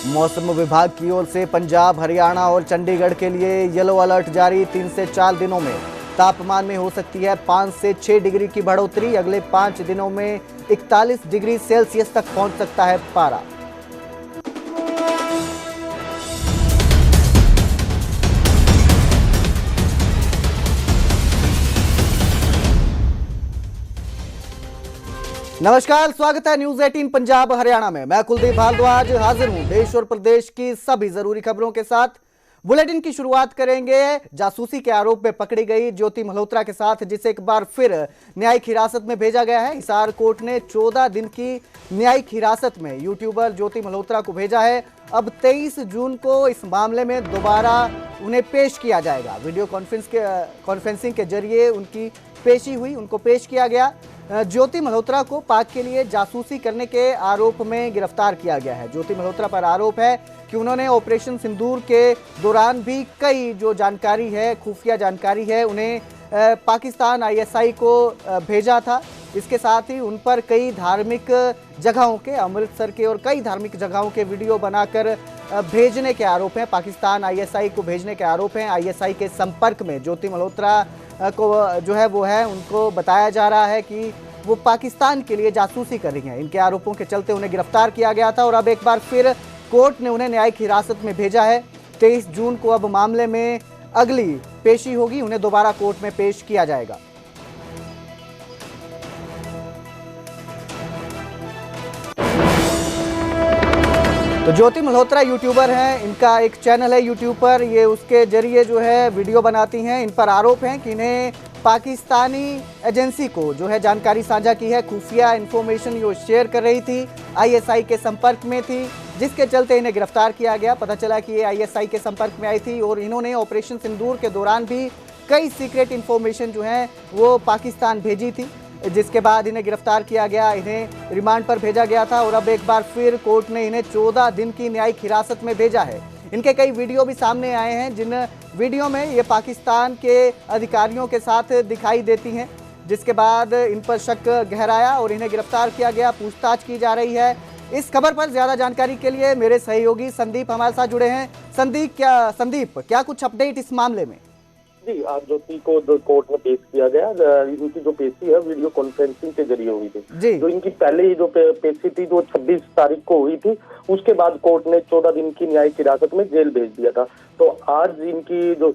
मौसम विभाग की ओर से पंजाब, हरियाणा और चंडीगढ़ के लिए येलो अलर्ट जारी। 3 से 4 दिनों में तापमान में हो सकती है 5 से 6 डिग्री की बढ़ोतरी। अगले 5 दिनों में 41 डिग्री सेल्सियस तक पहुंच सकता है पारा। नमस्कार, स्वागत है न्यूज 18 पंजाब हरियाणा में। मैं कुलदीप भारद्वाज हाजिर हूं देश और प्रदेश की सभी जरूरी खबरों के साथ। बुलेटिन की शुरुआत करेंगे जासूसी के आरोप में पकड़ी गई ज्योति मल्होत्रा के साथ, जिसे एक बार फिर न्यायिक हिरासत में भेजा गया है। हिसार कोर्ट ने 14 दिन की न्यायिक हिरासत में यूट्यूबर ज्योति मल्होत्रा को भेजा है। अब 23 जून को इस मामले में दोबारा उन्हें पेश किया जाएगा। वीडियो कॉन्फ्रेंसिंग के जरिए उनकी पेशी हुई, उनको पेश किया गया। ज्योति मल्होत्रा को पाक के लिए जासूसी करने के आरोप में गिरफ्तार किया गया है। ज्योति मल्होत्रा पर आरोप है कि उन्होंने ऑपरेशन सिंदूर के दौरान भी कई जो जानकारी है, खुफिया जानकारी है, उन्हें पाकिस्तान आईएसआई को भेजा था। इसके साथ ही उन पर कई धार्मिक जगहों के, अमृतसर के और कई धार्मिक जगहों के वीडियो बनाकर भेजने के आरोप हैं। पाकिस्तान आईएसआई को भेजने के आरोप हैं। आईएसआई के संपर्क में ज्योति मल्होत्रा को जो है वो है, उनको बताया जा रहा है कि वो पाकिस्तान के लिए जासूसी कर रही हैं। इनके आरोपों के चलते उन्हें गिरफ्तार किया गया था और अब एक बार फिर कोर्ट ने उन्हें न्यायिक हिरासत में भेजा है। 23 जून को अब मामले में अगली पेशी होगी, उन्हें दोबारा कोर्ट में पेश किया जाएगा। तो ज्योति मल्होत्रा यूट्यूबर हैं, इनका एक चैनल है यूट्यूब पर, ये उसके जरिए जो है वीडियो बनाती हैं। इन पर आरोप है कि इन्हें पाकिस्तानी एजेंसी को जो है जानकारी साझा की है, खुफिया इंफॉर्मेशन ये शेयर कर रही थी, आईएसआई के संपर्क में थी, जिसके चलते इन्हें गिरफ्तार किया गया। पता चला कि ये आईएसआई के संपर्क में आई थी और इन्होंने ऑपरेशन सिंदूर के दौरान भी कई सीक्रेट इंफॉर्मेशन जो है वो पाकिस्तान भेजी थी, जिसके बाद इन्हें गिरफ्तार किया गया, इन्हें रिमांड पर भेजा गया था और अब एक बार फिर कोर्ट ने इन्हें 14 दिन की न्यायिक हिरासत में भेजा है। इनके कई वीडियो भी सामने आए हैं, जिन वीडियो में ये पाकिस्तान के अधिकारियों के साथ दिखाई देती हैं, जिसके बाद इन पर शक गहराया और इन्हें गिरफ्तार किया गया। पूछताछ की जा रही है। इस खबर पर ज्यादा जानकारी के लिए मेरे सहयोगी संदीप हमारे साथ जुड़े हैं। संदीप, क्या कुछ अपडेट इस मामले में? जी, आज ज्योति को कोर्ट में पेश किया गया। इनकी जो पेशी है वीडियो कॉन्फ्रेंसिंग के जरिए हुई थी। जो इनकी पहले ही जो पेशी थी वो 26 तारीख को हुई थी। उसके बाद कोर्ट ने 14 दिन की न्यायिक हिरासत में जेल भेज दिया था। तो आज इनकी जो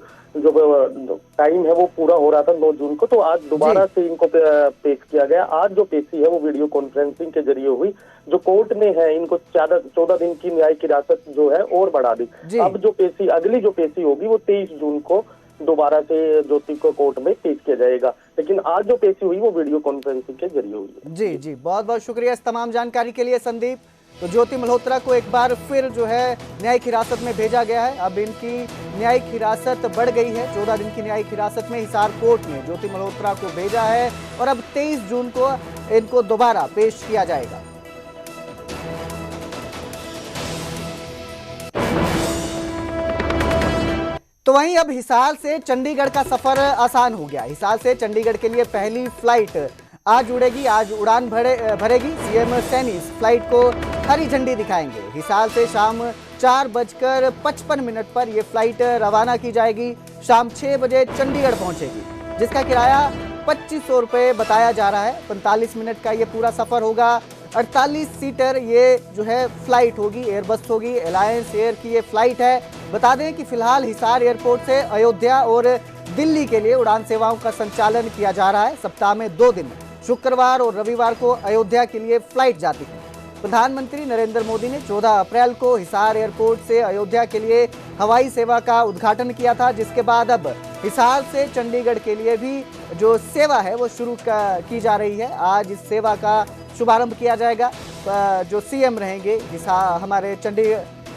टाइम है वो पूरा हो रहा था 9 जून को, तो आज दोबारा से इनको पेश किया गया। आज जो पेशी है वो वीडियो कॉन्फ्रेंसिंग के जरिए हुई। जो कोर्ट ने है इनको 14 दिन की न्यायिक हिरासत जो है और बढ़ा दी। अब जो पेशी, अगली जो पेशी होगी वो 23 जून को दोबारा से ज्योति को कोर्ट में पेश किया जाएगा। लेकिन आज जो पेशी हुई वो वीडियो कॉन्फ्रेंसिंग के जरिए हुई है। जी, बहुत बहुत शुक्रिया इस तमाम जानकारी के लिए संदीप। तो ज्योति मल्होत्रा को एक बार फिर जो है न्यायिक हिरासत में भेजा गया है। अब इनकी न्यायिक हिरासत बढ़ गई है। 14 दिन की न्यायिक हिरासत में हिसार कोर्ट ने ज्योति मल्होत्रा को भेजा है और अब 23 जून को इनको दोबारा पेश किया जाएगा। तो वहीं अब हिसार से चंडीगढ़ का सफर आसान हो गया। हिसार से चंडीगढ़ के लिए पहली फ्लाइट आज उड़ेगी, आज उड़ान भरेगी। सीएम सैनी इस फ्लाइट को हरी झंडी दिखाएंगे। हिसार से शाम 4:55 पर यह फ्लाइट रवाना की जाएगी। शाम 6 बजे चंडीगढ़ पहुंचेगी, जिसका किराया 2500 रुपये बताया जा रहा है। 45 मिनट का ये पूरा सफर होगा। 48 सीटर ये जो है फ्लाइट होगी, एयरबस होगी, एलायंस एयर की ये फ्लाइट है। बता दें कि फिलहाल हिसार एयरपोर्ट से अयोध्या और दिल्ली के लिए उड़ान सेवाओं का संचालन किया जा रहा है। सप्ताह में 2 दिन, शुक्रवार और रविवार को अयोध्या के लिए फ्लाइट जाती है। प्रधानमंत्री नरेंद्र मोदी ने 14 अप्रैल को हिसार एयरपोर्ट से अयोध्या के लिए हवाई सेवा का उद्घाटन किया था, जिसके बाद अब हिसार से चंडीगढ़ के लिए भी जो सेवा है वो शुरू की जा रही है। आज इस सेवा का शुभारंभ किया जाएगा। जो सीएम रहेंगे हमारे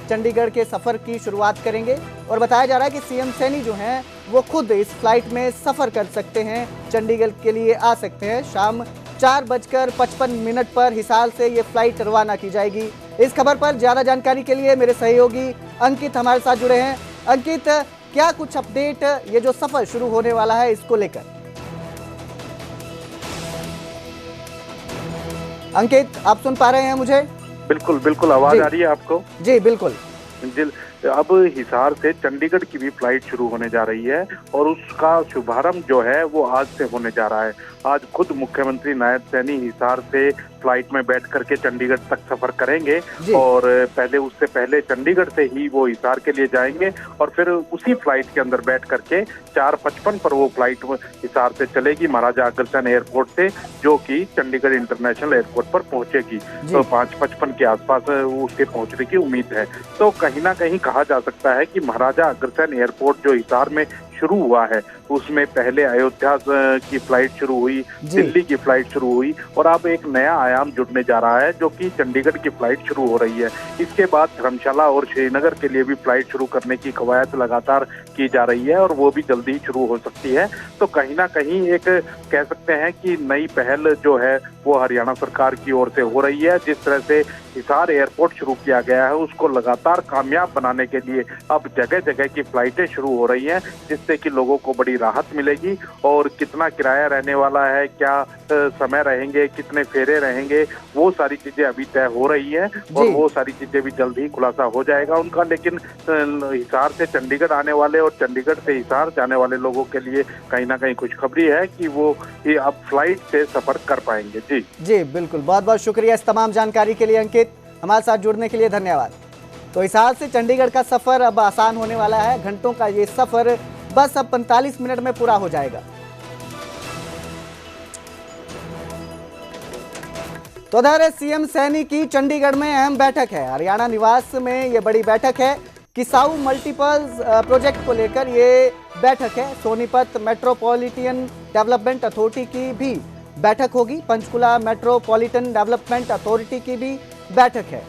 चंडीगढ़ के सफर की शुरुआत करेंगे और बताया जा रहा है कि सीएम सैनी जो हैं वो खुद इस फ्लाइट में सफर कर सकते हैं, चंडीगढ़ के लिए आ सकते हैं। शाम 4:55 पर हिसार से ये फ्लाइट रवाना की जाएगी। इस खबर पर ज्यादा जानकारी के लिए मेरे सहयोगी अंकित हमारे साथ जुड़े हैं। अंकित, क्या कुछ अपडेट ये जो सफर शुरू होने वाला है इसको लेकर? अंकित, आप सुन पा रहे हैं मुझे? बिल्कुल बिल्कुल, आवाज आ रही है आपको? जी बिल्कुल। अब हिसार से चंडीगढ़ की भी फ्लाइट शुरू होने जा रही है और उसका शुभारंभ जो है वो आज से होने जा रहा है। आज खुद मुख्यमंत्री नायब सैनी हिसार से फ्लाइट में बैठ करके चंडीगढ़ तक सफर करेंगे और उससे पहले चंडीगढ़ से ही वो हिसार के लिए जाएंगे और फिर उसी फ्लाइट के अंदर बैठ करके 4:55 पर वो फ्लाइट हिसार से चलेगी महाराजा अग्रसेन एयरपोर्ट से, जो कि चंडीगढ़ इंटरनेशनल एयरपोर्ट पर पहुंचेगी। तो 5:55 के आसपास उसके पहुंचने की उम्मीद है। तो कहीं ना कहीं कहा जा सकता है कि महाराजा अग्रसेन एयरपोर्ट जो हिसार में शुरू हुआ है उसमें पहले अयोध्या की फ्लाइट शुरू हुई, दिल्ली की फ्लाइट शुरू हुई और अब एक नया आयाम जुड़ने जा रहा है जो कि चंडीगढ़ की फ्लाइट शुरू हो रही है। इसके बाद धर्मशाला और श्रीनगर के लिए भी फ्लाइट शुरू करने की कवायद लगातार की जा रही है और वो भी जल्दी ही शुरू हो सकती है। तो कहीं ना कहीं एक कह सकते हैं कि नई पहल जो है वो हरियाणा सरकार की ओर से हो रही है। जिस तरह से हिसार एयरपोर्ट शुरू किया गया है उसको लगातार कामयाब बनाने के लिए अब जगह जगह की फ्लाइटें शुरू हो रही हैं, जिससे कि लोगों को बड़ी राहत मिलेगी। और कितना किराया रहने वाला है, क्या समय रहेंगे, कितने फेरे रहेंगे, वो सारी चीजें अभी तय हो रही है और वो सारी चीजें भी जल्द ही खुलासा हो जाएगा उनका। लेकिन हिसार से चंडीगढ़ आने वाले और चंडीगढ़ से हिसार जाने वाले लोगों के लिए कहीं ना कहीं खुशखबरी है कि वो अब फ्लाइट से सफर कर पाएंगे। जी बिल्कुल, बहुत बहुत शुक्रिया इस तमाम जानकारी के लिए अंकित, हमारे साथ जुड़ने के लिए धन्यवाद। तो हिसार से चंडीगढ़ का सफर अब आसान होने वाला है। घंटों का ये सफर बस अब 45 मिनट में पूरा हो जाएगा। तो उधर सीएम सैनी की चंडीगढ़ में अहम बैठक है। हरियाणा निवास में ये बड़ी बैठक है। किसाऊ मल्टीपर्पज प्रोजेक्ट को लेकर ये बैठक है। सोनीपत मेट्रोपॉलिटन डेवलपमेंट अथॉरिटी की भी बैठक होगी। पंचकुला मेट्रोपॉलिटन डेवलपमेंट अथॉरिटी की भी बैठक है।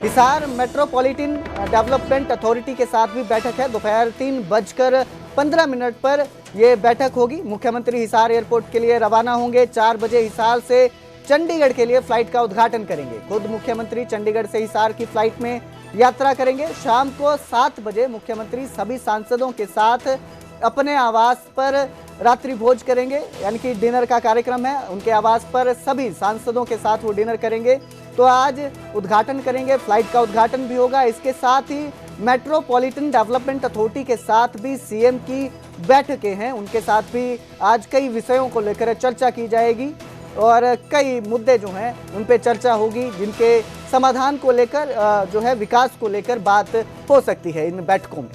हिसार मेट्रोपॉलिटन डेवलपमेंट अथॉरिटी के साथ भी बैठक है। दोपहर 3:15 पर यह बैठक होगी। मुख्यमंत्री हिसार एयरपोर्ट के लिए रवाना होंगे। 4 बजे हिसार से चंडीगढ़ के लिए फ्लाइट का उद्घाटन करेंगे। खुद मुख्यमंत्री चंडीगढ़ से हिसार की फ्लाइट में यात्रा करेंगे। शाम को 7 बजे मुख्यमंत्री सभी सांसदों के साथ अपने आवास पर रात्रि भोज करेंगे, यानी कि डिनर का कार्यक्रम है। उनके आवास पर सभी सांसदों के साथ वो डिनर करेंगे। तो आज उद्घाटन करेंगे, फ्लाइट का उद्घाटन भी होगा। इसके साथ ही मेट्रोपॉलिटन डेवलपमेंट अथॉरिटी के साथ भी सीएम की बैठकें हैं। उनके साथ भी आज कई विषयों को लेकर चर्चा की जाएगी और कई मुद्दे जो हैं उन पे चर्चा होगी, जिनके समाधान को लेकर जो है विकास को लेकर बात हो सकती है इन बैठकों में।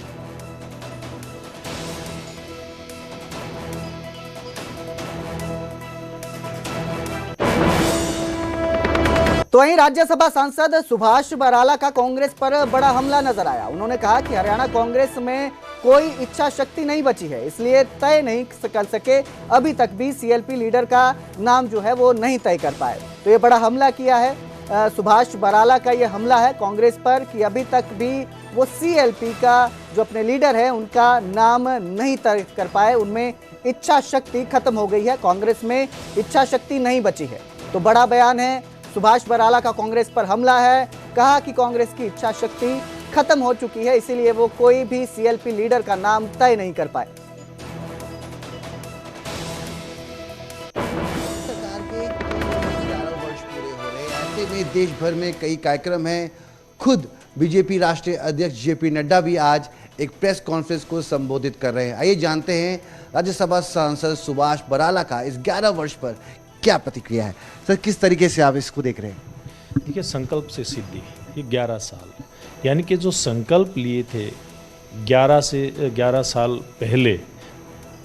तो वहीं राज्यसभा सांसद सुभाष बराला का कांग्रेस पर बड़ा हमला नजर आया। उन्होंने कहा कि हरियाणा कांग्रेस में कोई इच्छा शक्ति नहीं बची है, इसलिए तय नहीं कर सके। अभी तक भी सीएलपी लीडर का नाम जो है वो नहीं तय कर पाए। तो ये बड़ा हमला किया है सुभाष बराला का ये हमला है कांग्रेस पर कि अभी तक भी वो सीएलपी का जो अपने लीडर है उनका नाम नहीं तय कर पाए। उनमें इच्छा शक्ति खत्म हो गई है, कांग्रेस में इच्छा शक्ति नहीं बची है। तो बड़ा बयान है सुभाष बराला का कांग्रेस पर हमला है। कहा कि कांग्रेस की इच्छा शक्ति खत्म हो चुकी है, इसीलिए वो कोई भी सीएलपी लीडर का नाम तय नहीं कर पाए। सरकार के 11 वर्ष पूरे हो रहे हैं, ऐसे में देश भर में कई कार्यक्रम हैं। खुद बीजेपी राष्ट्रीय अध्यक्ष जेपी नड्डा भी आज एक प्रेस कॉन्फ्रेंस को संबोधित कर रहे हैं। आइए जानते हैं राज्यसभा सांसद सुभाष बराला का इस 11 वर्ष पर क्या प्रतिक्रिया है। सर, किस तरीके से आप इसको देख रहे हैं? देखिए, संकल्प से सिद्धि, ये 11 साल, यानी कि जो संकल्प लिए थे 11 साल पहले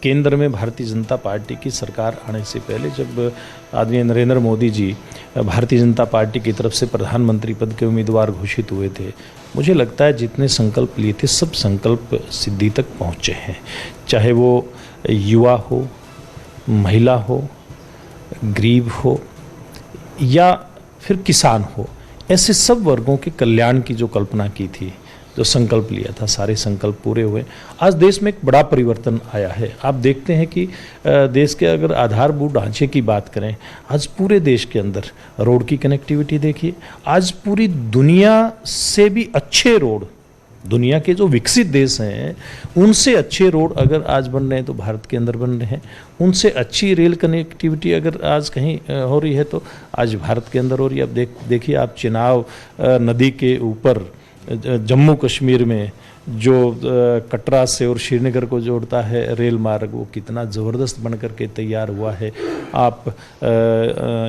केंद्र में भारतीय जनता पार्टी की सरकार आने से पहले, जब आदरणीय नरेंद्र मोदी जी भारतीय जनता पार्टी की तरफ से प्रधानमंत्री पद के उम्मीदवार घोषित हुए थे, मुझे लगता है जितने संकल्प लिए थे सब संकल्प सिद्धि तक पहुँचे हैं। चाहे वो युवा हो, महिला हो, गरीब हो या फिर किसान हो, ऐसे सब वर्गों के कल्याण की जो कल्पना की थी, जो संकल्प लिया था, सारे संकल्प पूरे हुए। आज देश में एक बड़ा परिवर्तन आया है। आप देखते हैं कि देश के अगर आधारभूत ढांचे की बात करें, आज पूरे देश के अंदर रोड की कनेक्टिविटी देखिए, आज पूरी दुनिया से भी अच्छे रोड दुनिया के जो विकसित देश हैं उनसे अच्छे रोड अगर आज बन रहे हैं तो भारत के अंदर बन रहे हैं, उनसे अच्छी रेल कनेक्टिविटी अगर आज कहीं हो रही है तो आज भारत के अंदर हो रही है। अब देखिए आप चिनाब नदी के ऊपर जम्मू कश्मीर में जो कटरा से और श्रीनगर को जोड़ता है रेल मार्ग, वो कितना ज़बरदस्त बन करके तैयार हुआ है। आप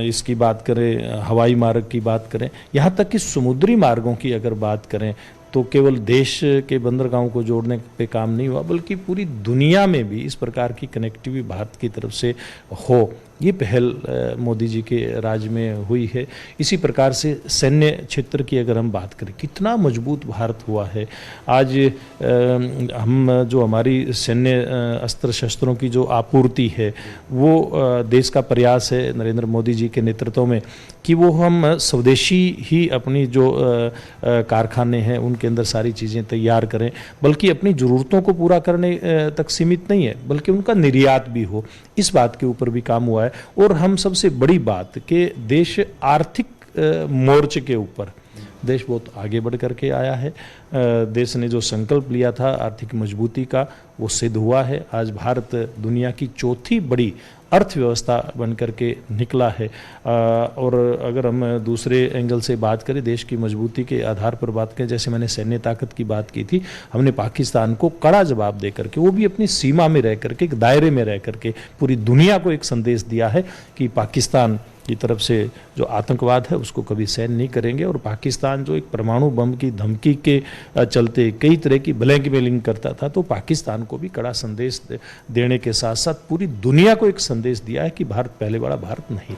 इसकी बात करें, हवाई मार्ग की बात करें, यहाँ तक कि समुद्री मार्गों की अगर बात करें तो केवल देश के बंदरगाहों को जोड़ने पे काम नहीं हुआ, बल्कि पूरी दुनिया में भी इस प्रकार की कनेक्टिविटी भारत की तरफ से हो, ये पहल मोदी जी के राज में हुई है। इसी प्रकार से सैन्य क्षेत्र की अगर हम बात करें, कितना मजबूत भारत हुआ है। आज हम जो हमारी सैन्य अस्त्र शस्त्रों की जो आपूर्ति है वो देश का प्रयास है नरेंद्र मोदी जी के नेतृत्व में कि वो हम स्वदेशी ही अपनी जो कारखाने हैं उनके अंदर सारी चीज़ें तैयार करें, बल्कि अपनी ज़रूरतों को पूरा करने तक सीमित नहीं है बल्कि उनका निर्यात भी हो, इस बात के ऊपर भी काम हुआ है। और हम सबसे बड़ी बात कि देश आर्थिक मोर्चे के ऊपर देश बहुत आगे बढ़ करके आया है। देश ने जो संकल्प लिया था आर्थिक मजबूती का वो सिद्ध हुआ है। आज भारत दुनिया की चौथी बड़ी अर्थव्यवस्था बन करके निकला है। और अगर हम दूसरे एंगल से बात करें, देश की मजबूती के आधार पर बात करें, जैसे मैंने सैन्य ताकत की बात की थी, हमने पाकिस्तान को कड़ा जवाब दे करके, वो भी अपनी सीमा में रह करके, एक दायरे में रह करके पूरी दुनिया को एक संदेश दिया है कि पाकिस्तान की तरफ से जो आतंकवाद है उसको कभी सहन नहीं करेंगे। और पाकिस्तान जो एक परमाणु बम की धमकी के चलते कई तरह की ब्लैकमेलिंग करता था, तो पाकिस्तान को भी कड़ा संदेश देने के साथ साथ पूरी दुनिया को एक संदेश दिया है कि भारत पहले वाला भारत नहीं।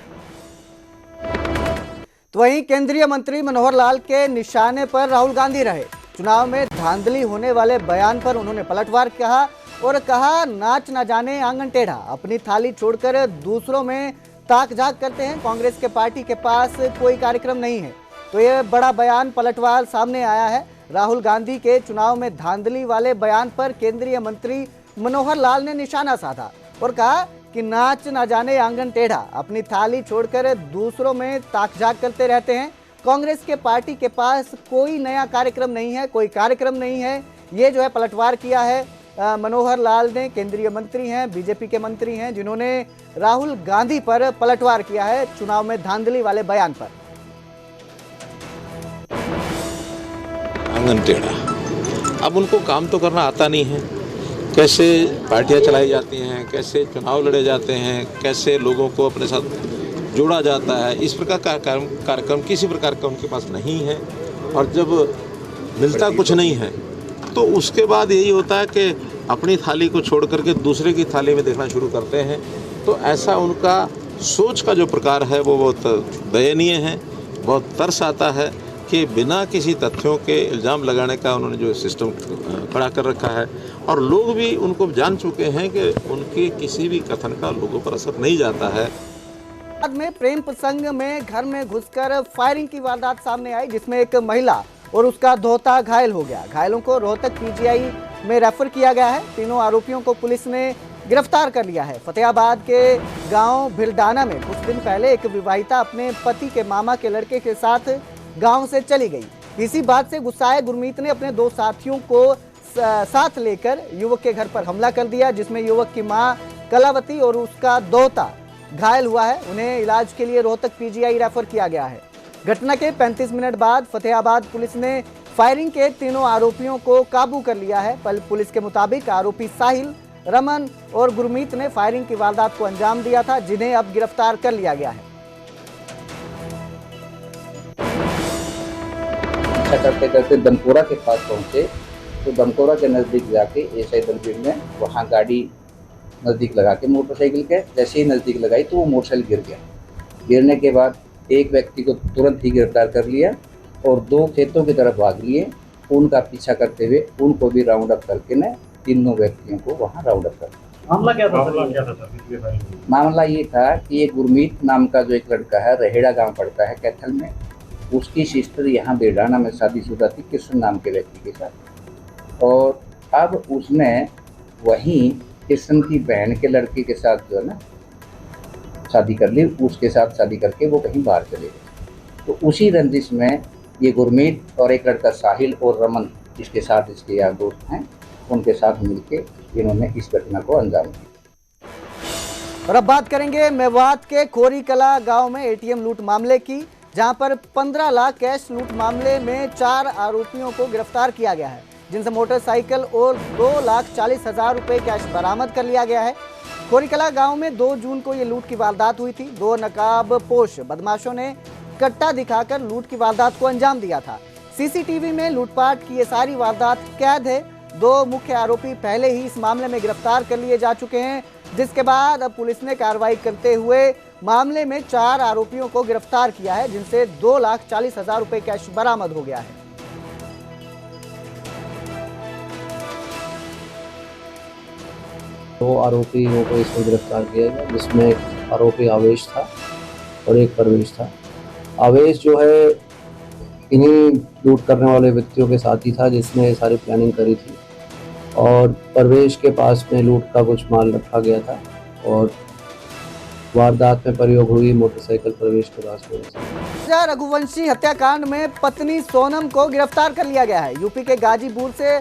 तो वहीं केंद्रीय मंत्री मनोहर लाल के निशाने पर राहुल गांधी रहे। चुनाव में धांधली होने वाले बयान पर उन्होंने पलटवार कहा और कहा, नाच ना जाने आंगन टेढ़ा, अपनी थाली छोड़कर दूसरों में ताक झाक करते हैं। कांग्रेस के पार्टी के पास कोई कार्यक्रम नहीं है। तो ये बड़ा बयान पलटवार सामने आया है। राहुल गांधी के चुनाव में धांधली वाले बयान पर केंद्रीय मंत्री मनोहर लाल ने निशाना साधा और कहा कि नाच ना जाने आंगन टेढ़ा, अपनी थाली छोड़कर दूसरों में ताक झाक करते रहते हैं। कांग्रेस के पार्टी के पास कोई नया कार्यक्रम नहीं है, कोई कार्यक्रम नहीं है। ये जो है पलटवार किया है मनोहर लाल ने। केंद्रीय मंत्री हैं, बीजेपी के मंत्री हैं, जिन्होंने राहुल गांधी पर पलटवार किया है चुनाव में धांधली वाले बयान पर। आंगन टेढ़ा, अब उनको काम तो करना आता नहीं है। कैसे पार्टियां चलाई जाती हैं, कैसे चुनाव लड़े जाते हैं, कैसे लोगों को अपने साथ जोड़ा जाता है, इस प्रकार का कार्यक्रम किसी प्रकार का उनके पास नहीं है। और जब मिलता कुछ नहीं है तो उसके बाद यही होता है कि अपनी थाली को छोड़ करके दूसरे की थाली में देखना शुरू करते हैं। तो ऐसा उनका सोच का जो प्रकार है वो बहुत दयनीय है। बहुत तरस आता है कि बिना किसी तथ्यों के इल्ज़ाम लगाने का उन्होंने जो सिस्टम खड़ा कर रखा है, और लोग भी उनको जान चुके हैं कि उनके किसी भी कथन का लोगों पर असर नहीं जाता है। बाद में प्रेम प्रसंग में घर में घुसकर फायरिंग की वारदात सामने आई, जिसमें एक महिला और उसका धोता घायल हो गया। घायलों को रोहतक पीजीआई में रेफर किया गया है। तीनों आरोपियों को पुलिस ने गिरफ्तार कर लिया है। फतेहाबाद के गांव भिलडाना में कुछ दिन पहले एक विवाहिता अपने पति के मामा के लड़के के साथ गांव से चली गई। इसी बात से गुस्साए गुरमीत ने अपने दो साथियों को साथ लेकर युवक के घर पर हमला कर दिया, जिसमें युवक की मां कलावती और उसका दोहता घायल हुआ है। उन्हें इलाज के लिए रोहतक पीजीआई रेफर किया गया है। घटना के 35 मिनट बाद फतेहाबाद पुलिस ने फायरिंग के तीनों आरोपियों को काबू कर लिया है। पुलिस के मुताबिक आरोपी साहिल, रमन और गुरमीत ने फायरिंग की वारदात को अंजाम दिया था, जिन्हें अब गिरफ्तार कर लिया गया है। करते करते दमकोरा के पास पहुंचे तो दमकोरा के नज़दीक जाके एसआई दलबीर ने वहाँ गाड़ी नज़दीक लगा के मोटरसाइकिल के जैसे ही नज़दीक लगाई तो वो मोटरसाइकिल गिर गया। गिरने के बाद एक व्यक्ति को तुरंत ही गिरफ्तार कर लिया और दो खेतों की तरफ भाग लिए। उनका पीछा करते हुए उनको भी राउंड अप करके ने तीनों व्यक्तियों को वहाँ राउंड अप कर दिया। मामला क्या था? मामला ये था कि एक गुरमीत नाम का जो एक लड़का है, रहेड़ा गांव पड़ता है कैथल में, उसकी सिस्टर यहाँ बेडाना में शादीशुदा थी कृष्ण नाम के व्यक्ति के साथ, और अब उसने वहीं कृष्ण की बहन के लड़के के साथ जो है ना शादी कर ली। उसके साथ शादी करके वो कहीं बाहर चले गए। तो उसी रंजिश में ये गुरमीत और एक लड़का साहिल और रमन जिसके साथ इसके यार दोस्त हैं, उनके साथ मिलकर इन्होंने इस घटना को अंजाम दिया। और अब बात करेंगे मेवात के खोरीकला गांव में एटीएम लूट मामले की, जहां पर 15 लाख कैश लूट मामले में 4 आरोपियों को गिरफ्तार किया गया है, जिनसे मोटरसाइकिल और 2,40,000 रुपए कैश बरामद कर लिया गया है। खोरीकला गांव में 2 जून को ये लूट की वारदात हुई थी। 2 नकाबपोश बदमाशों ने कट्टा दिखाकर लूट की वारदात को अंजाम दिया था। सीसीटीवी में लूटपाट की ये सारी वारदात कैद है। 2 मुख्य आरोपी पहले ही इस मामले में गिरफ्तार कर लिए जा चुके हैं, जिसके बाद अब पुलिस ने कार्रवाई करते हुए मामले में 4 आरोपियों को गिरफ्तार किया है, जिनसे 2,40,000 रुपए कैश बरामद हो गया है। 2 आरोपियों को इसमें गिरफ्तार किया गया, जिसमें आरोपी आवेश था और एक परवेश था। आवेश जो है इन्हीं लूट करने वाले व्यक्तियों के साथ ही था जिसने सारी प्लानिंग करी थी, और परवेश के पास में लूट का कुछ माल रखा गया था और वारदात में प्रयोग हुई मोटरसाइकिल परवेश के पास में। राजा रघुवंशी हत्याकांड में पत्नी सोनम को गिरफ्तार कर लिया गया है। यूपी के गाजीपुर से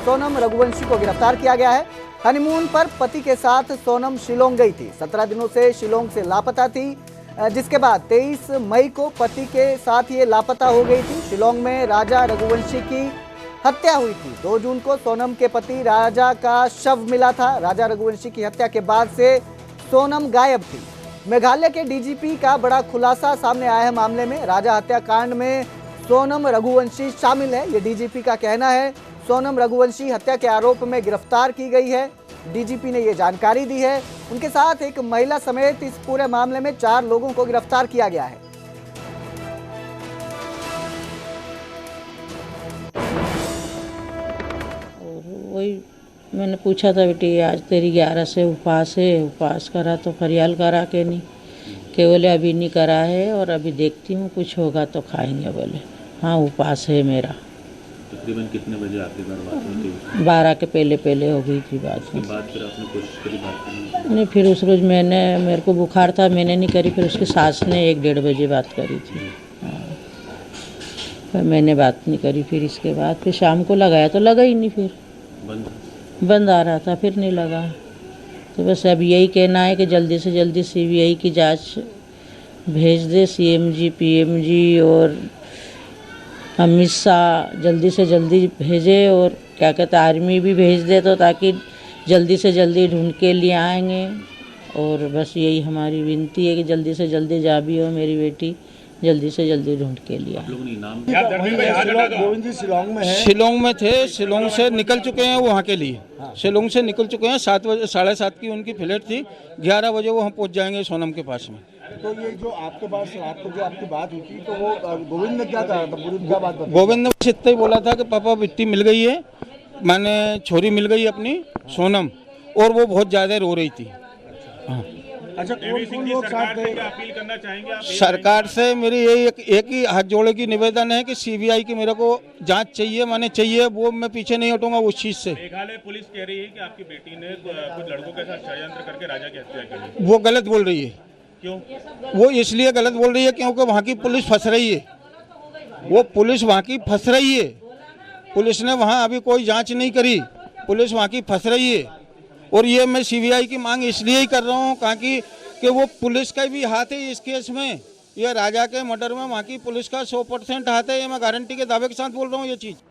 सोनम रघुवंशी को गिरफ्तार किया गया है। हनीमून पर पति के साथ सोनम शिलोंग गई थी। 17 दिनों से शिलोंग से लापता थी, जिसके बाद 23 मई को पति के साथ ये लापता हो गई थी। शिलोंग में राजा रघुवंशी की हत्या हुई थी। 2 जून को सोनम के पति राजा का शव मिला था। राजा रघुवंशी की हत्या के बाद से सोनम गायब थी। मेघालय के डीजीपी का बड़ा खुलासा सामने आया है मामले में। राजा हत्याकांड में सोनम रघुवंशी शामिल है, ये डीजीपी का कहना है। सोनम रघुवंशी हत्या के आरोप में गिरफ्तार की गई है। डीजीपी ने ये जानकारी दी है। उनके साथ एक महिला समेत इस पूरे मामले में 4 लोगों को गिरफ्तार किया गया है। वही मैंने पूछा था, बेटी आज तेरी 11 से उपवास है, उपवास करा तो फरियाल करा के नहीं, केवल अभी नहीं करा है और अभी देखती हूँ कुछ होगा तो खाएंगे। बोले हाँ उपवास है मेरा। तकरीबन कितने बजे आपके घर बात हुई थी? 12 के पहले हो गई थी बात। उसके बाद फिर आपने कोशिश करी बात करने की? नहीं, फिर उस रोज़ मेरे को बुखार था, मैंने नहीं करी। फिर उसकी सास ने 1-1:30 बजे बात करी थी। हाँ, फिर मैंने बात नहीं करी। फिर इसके बाद फिर शाम को लगाया तो लगा ही नहीं, फिर बंद आ रहा था, फिर नहीं लगा। तो बस अब यही कहना है कि जल्दी से जल्दी सीबीआई की जांच भेज दे। सीएमजी, पीएमजी और अमित शाह जल्दी से जल्दी भेजे, और क्या कहते हैं आर्मी भी भेज दे, तो ताकि जल्दी से जल्दी ढूंढ के लिए आएंगे। और बस यही हमारी विनती है कि जल्दी से जल्दी जा भी हो मेरी बेटी, जल्दी से जल्दी ढूंढ के लिया। गोविंद जी शिलोंग में है। शिलोंग में थे, शिलोंग से निकल चुके हैं वो वहाँ के लिए। शिलोंग से निकल चुके हैं। 7 बजे 7:30 की उनकी फ्लाइट थी। 11 बजे वो हम पहुँच जाएंगे सोनम के पास में। तो ये जो आपके पास रात को जो आपकी बात हुई थी, तो वो गोविंद ने क्या कहा था? क्या बात बताई? गोविंद ने बस इतना ही बोला था कि पापा बिट्टी मिल गई है, मैंने छोरी मिल गई अपनी सोनम, और वो बहुत ज़्यादा रो रही थी। हाँ। अच्छा, कौन लोग साथ थे? अपील करना चाहेंगे आप? सरकार से मेरी यही एक ही हाथ जोड़े की निवेदन है कि सीबीआई की मेरे को जांच चाहिए, माने चाहिए, वो मैं पीछे नहीं हटूंगा उस चीज से। मेघालय पुलिस कह रही है कि आपकी बेटी ने कुछ लड़कों के साथ षड्यंत्र करके राजा की हत्या की। वो गलत बोल रही है। क्यों? वो इसलिए गलत बोल रही है क्योंकि वहाँ की पुलिस फंस रही है। वो पुलिस वहाँ की फंस रही है। पुलिस ने वहाँ अभी कोई जांच नहीं करी, पुलिस वहाँ की फंस रही है। और ये मैं सीबीआई की मांग इसलिए ही कर रहा हूँ ताकि कि वो पुलिस का भी हाथ है इस केस में। ये राजा के मर्डर में वहाँ की पुलिस का 100% हाथ है, ये मैं गारंटी के दावे के साथ बोल रहा हूँ ये चीज़।